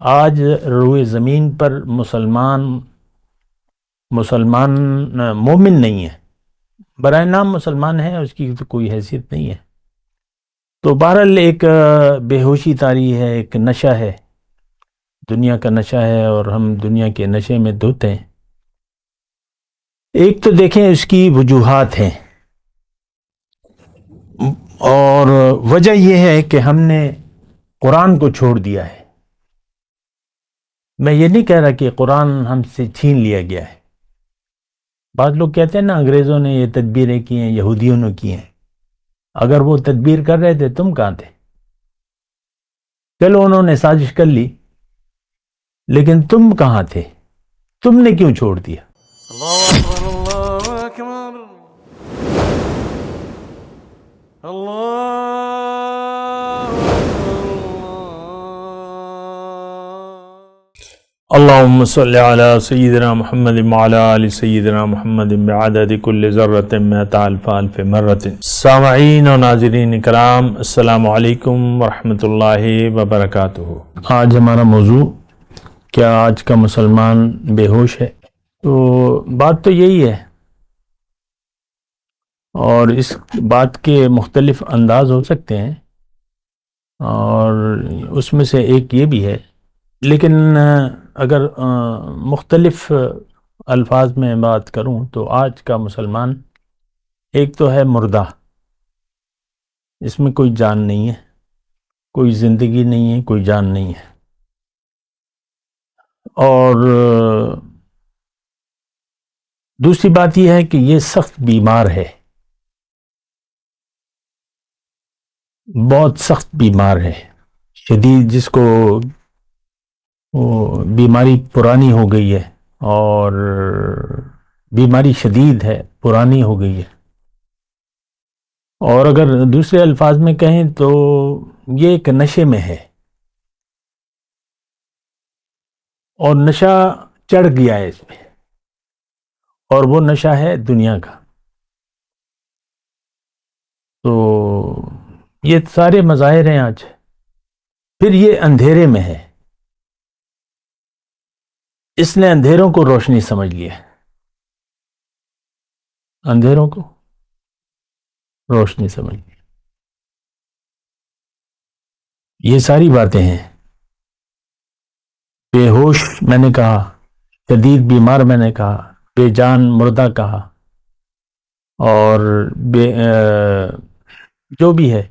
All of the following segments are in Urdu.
آج روئے زمین پر مسلمان مومن نہیں ہے، برائے نام مسلمان ہے، اس کی تو کوئی حیثیت نہیں ہے۔ تو بہرحال ایک بے ہوشی طاری ہے، ایک نشہ ہے، دنیا کا نشہ ہے، اور ہم دنیا کے نشے میں دھت ہیں۔ ایک تو دیکھیں اس کی وجوہات ہیں، اور وجہ یہ ہے کہ ہم نے قرآن کو چھوڑ دیا ہے۔ میں یہ نہیں کہہ رہا کہ قرآن ہم سے چھین لیا گیا ہے۔ بعض لوگ کہتے ہیں نا انگریزوں نے یہ تدبیریں کی ہیں، یہودیوں نے کی ہیں۔ اگر وہ تدبیر کر رہے تھے تم کہاں تھے؟ چلو انہوں نے سازش کر لی، لیکن تم کہاں تھے؟ تم نے کیوں چھوڑ دیا؟ اللہ اکبر اللہ اکبر اللہ اللہم صلی علی سیدنا محمد وعلی آل سیدنا محمد بعدد کل ذرۃ مئۃ الف الف مرۃ۔ سامعین و ناظرین کرام، السلام علیکم ورحمۃ اللہ وبرکاتہ۔ آج ہمارا موضوع کیا آج کا مسلمان بے ہوش ہے؟ تو بات تو یہی ہے، اور اس بات کے مختلف انداز ہو سکتے ہیں، اور اس میں سے ایک یہ بھی ہے، لیکن اگر مختلف الفاظ میں بات کروں تو آج کا مسلمان ایک تو ہے مردہ، اس میں کوئی جان نہیں ہے، کوئی زندگی نہیں ہے، کوئی جان نہیں ہے، اور دوسری بات یہ ہے کہ یہ سخت بیمار ہے، بہت سخت بیمار ہے، شدید، جس کو بیماری پرانی ہو گئی ہے، اور بیماری شدید ہے، پرانی ہو گئی ہے، اور اگر دوسرے الفاظ میں کہیں تو یہ ایک نشے میں ہے، اور نشہ چڑھ گیا ہے اس میں، اور وہ نشہ ہے دنیا کا۔ تو یہ سارے مظاہر ہیں آج۔ پھر یہ اندھیرے میں ہے، اس نے اندھیروں کو روشنی سمجھ لیا، اندھیروں کو روشنی سمجھ لیا۔ یہ ساری باتیں ہیں، بے ہوش میں نے کہا، شدید بیمار میں نے کہا، بے جان مردہ کہا، اور جو بھی ہے۔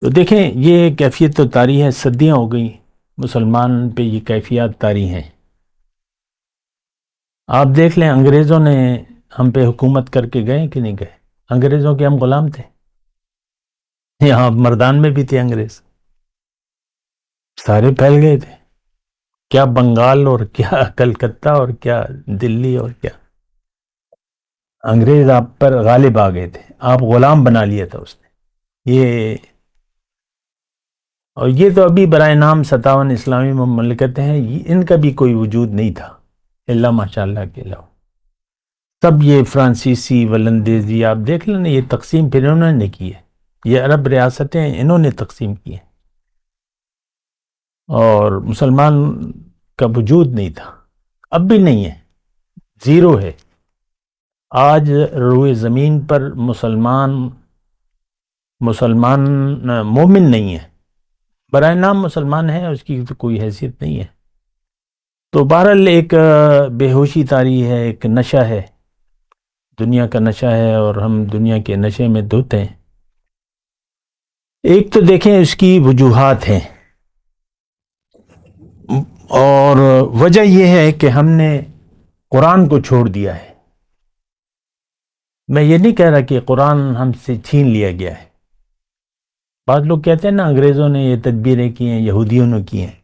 تو دیکھیں یہ کیفیت تو طاری ہے، صدیاں ہو گئی مسلمان پہ یہ کیفیات طاری ہیں۔ آپ دیکھ لیں انگریزوں نے ہم پہ حکومت کر کے گئے کہ نہیں گئے؟ انگریزوں کے ہم غلام تھے، یہاں مردان میں بھی تھے انگریز، سارے پھیل گئے تھے، کیا بنگال اور کیا کلکتہ اور کیا دلی اور کیا، انگریز آپ پر غالب آ گئے تھے، آپ غلام بنا لیا تھا اس نے۔ اور یہ تو ابھی برائے نام 57 اسلامی مملکتیں ہیں، ان کا بھی کوئی وجود نہیں تھا اللہ ماشاءاللہ کے علاوہ۔ سب یہ فرانسیسی ولندیزی، آپ دیکھ لیں، یہ تقسیم پھر انہوں نے کی ہے، یہ عرب ریاستیں انہوں نے تقسیم کی ہیں، اور مسلمان کا وجود نہیں تھا، اب بھی نہیں ہے، زیرو ہے۔ آج روئے زمین پر مسلمان مومن نہیں ہے، برائے نام مسلمان ہے، اس کی تو کوئی حیثیت نہیں ہے۔ تو بہرحال ایک بے ہوشی طاری ہے، ایک نشہ ہے، دنیا کا نشہ ہے، اور ہم دنیا کے نشے میں دھت ہیں۔ ایک تو دیکھیں اس کی وجوہات ہیں، اور وجہ یہ ہے کہ ہم نے قرآن کو چھوڑ دیا ہے۔ میں یہ نہیں کہہ رہا کہ قرآن ہم سے چھین لیا گیا ہے۔ بعض لوگ کہتے ہیں نا انگریزوں نے یہ تدبیریں کی ہیں، یہودیوں نے کی ہیں۔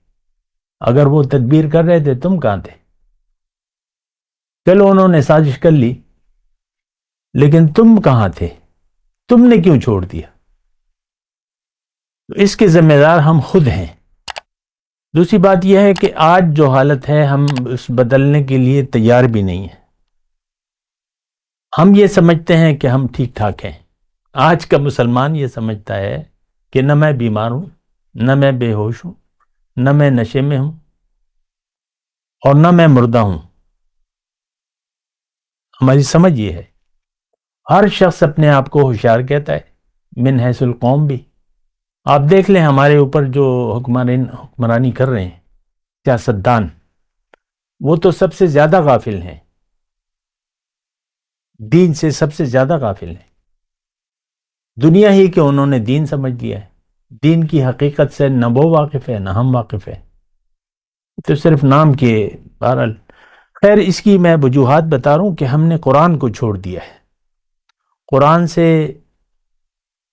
اگر وہ تدبیر کر رہے تھے تم کہاں تھے؟ چلو انہوں نے سازش کر لی، لیکن تم کہاں تھے؟ تم نے کیوں چھوڑ دیا؟ اس کے ذمہ دار ہم خود ہیں۔ دوسری بات یہ ہے کہ آج جو حالت ہے ہم اس بدلنے کے لیے تیار بھی نہیں ہیں۔ ہم یہ سمجھتے ہیں کہ ہم ٹھیک ٹھاک ہیں، آج کا مسلمان یہ سمجھتا ہے کہ نہ میں بیمار ہوں، نہ میں بے ہوش ہوں، نہ میں نشے میں ہوں، اور نہ میں مردہ ہوں. ہماری سمجھ یہ ہے. ہر شخص اپنے آپ کو ہوشیار کہتا ہے، من حیث القوم بھی. آپ دیکھ لیں ہمارے اوپر جو حکمرانی کر رہے ہیں سیاستدان، وہ تو سب سے زیادہ غافل ہیں، دین سے سب سے زیادہ غافل ہیں. دنیا ہی کہ انہوں نے دین سمجھ لیا ہے، دین کی حقیقت سے نہ وہ واقف ہے نہ ہم واقف ہیں، تو صرف نام کے. بہرحال خیر، اس کی میں وجوہات بتا رہا ہوں کہ ہم نے قرآن کو چھوڑ دیا ہے، قرآن سے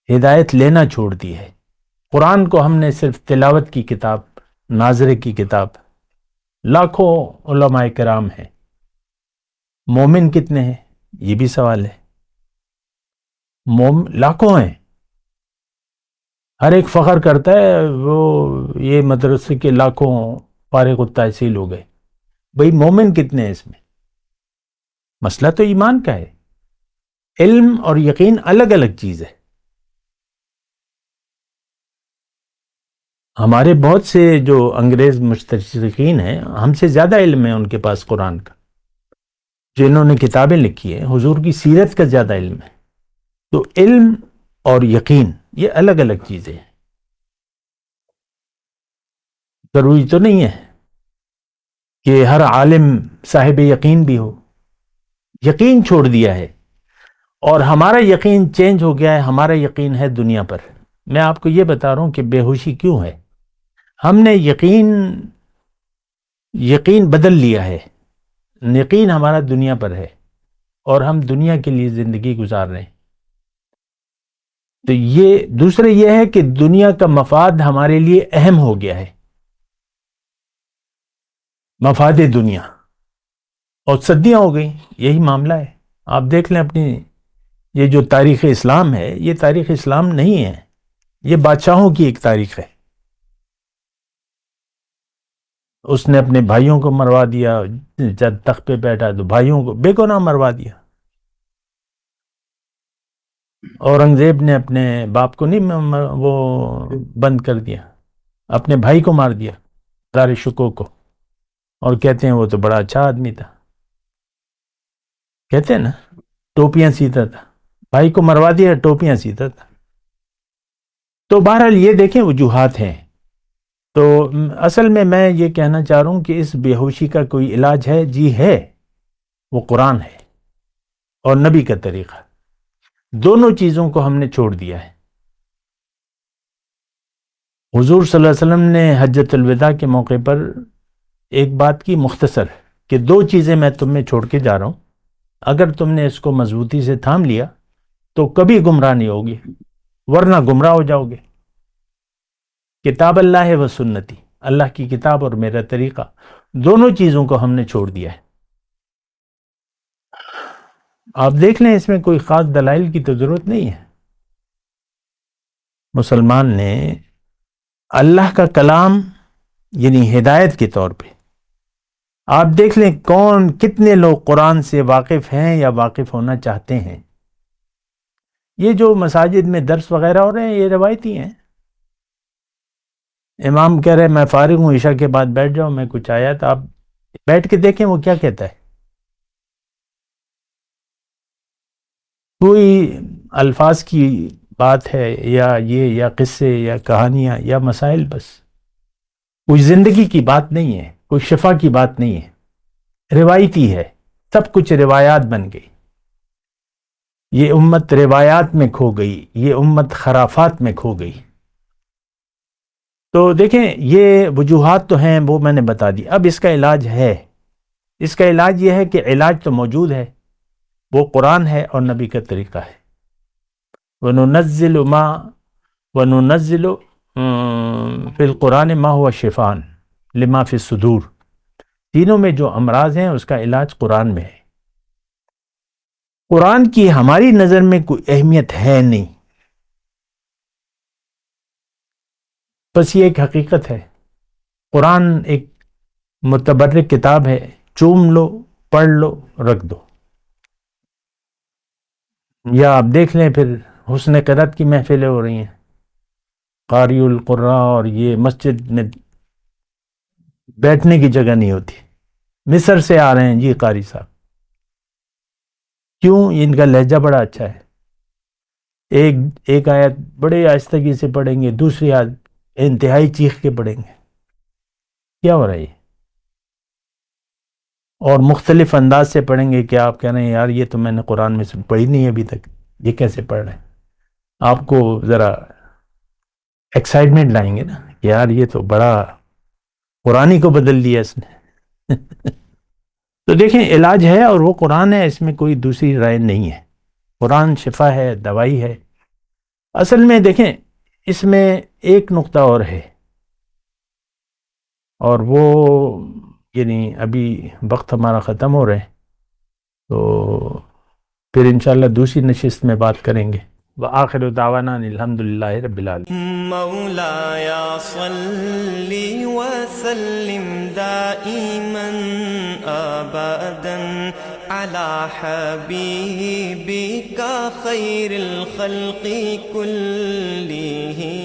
ہدایت لینا چھوڑ دی ہے. قرآن کو ہم نے صرف تلاوت کی کتاب، ناظرے کی کتاب. لاکھوں علماء کرام ہیں، مومن کتنے ہیں یہ بھی سوال ہے. لاکھوں ہیں، ہر ایک فخر کرتا ہے وہ یہ مدرسے کے لاکھوں فارغ التحصیل ہو گئے. بھئی مومن کتنے ہیں اس میں؟ مسئلہ تو ایمان کا ہے. علم اور یقین الگ الگ چیز ہے. ہمارے بہت سے جو انگریز مستشرقین ہیں، ہم سے زیادہ علم ہے ان کے پاس قرآن کا، جنہوں نے کتابیں لکھی ہیں، حضور کی سیرت کا زیادہ علم ہے. تو علم اور یقین یہ الگ الگ چیزیں ہیں. ضروری تو نہیں ہے کہ ہر عالم صاحب یقین بھی ہو. یقین چھوڑ دیا ہے اور ہمارا یقین چینج ہو گیا ہے. ہمارا یقین ہے دنیا پر. میں آپ کو یہ بتا رہا ہوں کہ بے ہوشی کیوں ہے. ہم نے یقین بدل لیا ہے. یقین ہمارا دنیا پر ہے اور ہم دنیا کے لیے زندگی گزار رہے ہیں. تو یہ دوسرے یہ ہے کہ دنیا کا مفاد ہمارے لیے اہم ہو گیا ہے، مفاد دنیا، اور صدیاں ہو گئی یہی معاملہ ہے. آپ دیکھ لیں اپنی یہ جو تاریخ اسلام ہے، یہ تاریخ اسلام نہیں ہے، یہ بادشاہوں کی ایک تاریخ ہے. اس نے اپنے بھائیوں کو مروا دیا، جب تخت پہ بیٹھا تو بھائیوں کو بے گناہ مروا دیا. اورنگزیب نے اپنے باپ کو نہیں وہ بند کر دیا، اپنے بھائی کو مار دیا، دار شکوہ کو، اور کہتے ہیں وہ تو بڑا اچھا آدمی تھا. کہتے ہیں نا ٹوپیاں سیتا تھا، بھائی کو مروا دیا، ٹوپیاں سیتا تھا. تو بہرحال یہ دیکھیں وجوہات ہیں. تو اصل میں یہ کہنا چاہ رہا ہوں کہ اس بے ہوشی کا کوئی علاج ہے؟ جی ہے، وہ قرآن ہے اور نبی کا طریقہ. دونوں چیزوں کو ہم نے چھوڑ دیا ہے. حضور صلی اللہ علیہ وسلم نے حجۃ الوداع کے موقع پر ایک بات کی مختصر، کہ 2 چیزیں میں تم میں چھوڑ کے جا رہا ہوں، اگر تم نے اس کو مضبوطی سے تھام لیا تو کبھی گمراہ نہیں ہوگی، ورنہ گمراہ ہو جاؤ گے. کتاب اللہ و سنتی، اللہ کی کتاب اور میرا طریقہ، دونوں چیزوں کو ہم نے چھوڑ دیا ہے. آپ دیکھ لیں اس میں کوئی خاص دلائل کی تو ضرورت نہیں ہے. مسلمان نے اللہ کا کلام یعنی ہدایت کے طور پہ، آپ دیکھ لیں کتنے لوگ قرآن سے واقف ہیں یا واقف ہونا چاہتے ہیں. یہ جو مساجد میں درس وغیرہ ہو رہے ہیں یہ روایتی ہیں. امام کہہ رہے میں فارغ ہوں، عشاء کے بعد بیٹھ جاؤ، میں کچھ آیا تو آپ بیٹھ کے دیکھیں وہ کیا کہتا ہے. کوئی الفاظ کی بات ہے یا قصے یا کہانیاں یا مسائل، بس کوئی زندگی کی بات نہیں ہے، کوئی شفا کی بات نہیں ہے، روایتی ہے. سب کچھ روایات بن گئی. یہ امت روایات میں کھو گئی، یہ امت خرافات میں کھو گئی. تو دیکھیں یہ وجوہات تو ہیں، وہ میں نے بتا دی. اب اس کا علاج ہے. اس کا علاج یہ ہے کہ علاج تو موجود ہے، وہ قرآن ہے اور نبی کا طریقہ ہے. وَنُنَزِّلُ فِي الْقُرْآنِ مَا هُوَ شِفَاءً لِمَا فِي الصُّدُورِ. تینوں میں جو امراض ہیں اس کا علاج قرآن میں ہے. قرآن کی ہماری نظر میں کوئی اہمیت ہے نہیں، بس یہ ایک حقیقت ہے. قرآن ایک متبرک کتاب ہے، چوم لو، پڑھ لو، رکھ دو. یا آپ دیکھ لیں پھر حسن قرأت کی محفلیں ہو رہی ہیں، قاری القراء، اور یہ مسجد میں بیٹھنے کی جگہ نہیں ہوتی. مصر سے آ رہے ہیں جی قاری صاحب. کیوں؟ ان کا لہجہ بڑا اچھا ہے. ایک آیت بڑے آہستگی سے پڑھیں گے، دوسری آیت انتہائی چیخ کے پڑھیں گے. کیا ہو رہا ہے یہ؟ اور مختلف انداز سے پڑھیں گے کہ آپ کہہ رہے ہیں یار یہ تو میں نے قرآن میں سے پڑھی نہیں ابھی تک، یہ کیسے پڑھ رہے ہیں؟ آپ کو ذرا ایکسائٹمنٹ لائیں گے نا کہ یار یہ تو بڑا قرآن ہی کو بدل دیا اس نے. تو دیکھیں علاج ہے اور وہ قرآن ہے، اس میں کوئی دوسری رائے نہیں ہے. قرآن شفا ہے، دوائی ہے. اصل میں دیکھیں اس میں ایک نقطہ اور ہے، اور وہ یعنی ابھی وقت ہمارا ختم ہو رہا ہے، تو پھر انشاءاللہ دوسری نشست میں بات کریں گے. وآخر دعوانا الحمدللہ رب العالمین. مولایا صلی وسلم دائما ابدا على حبیبک خیر الخلق کلہم.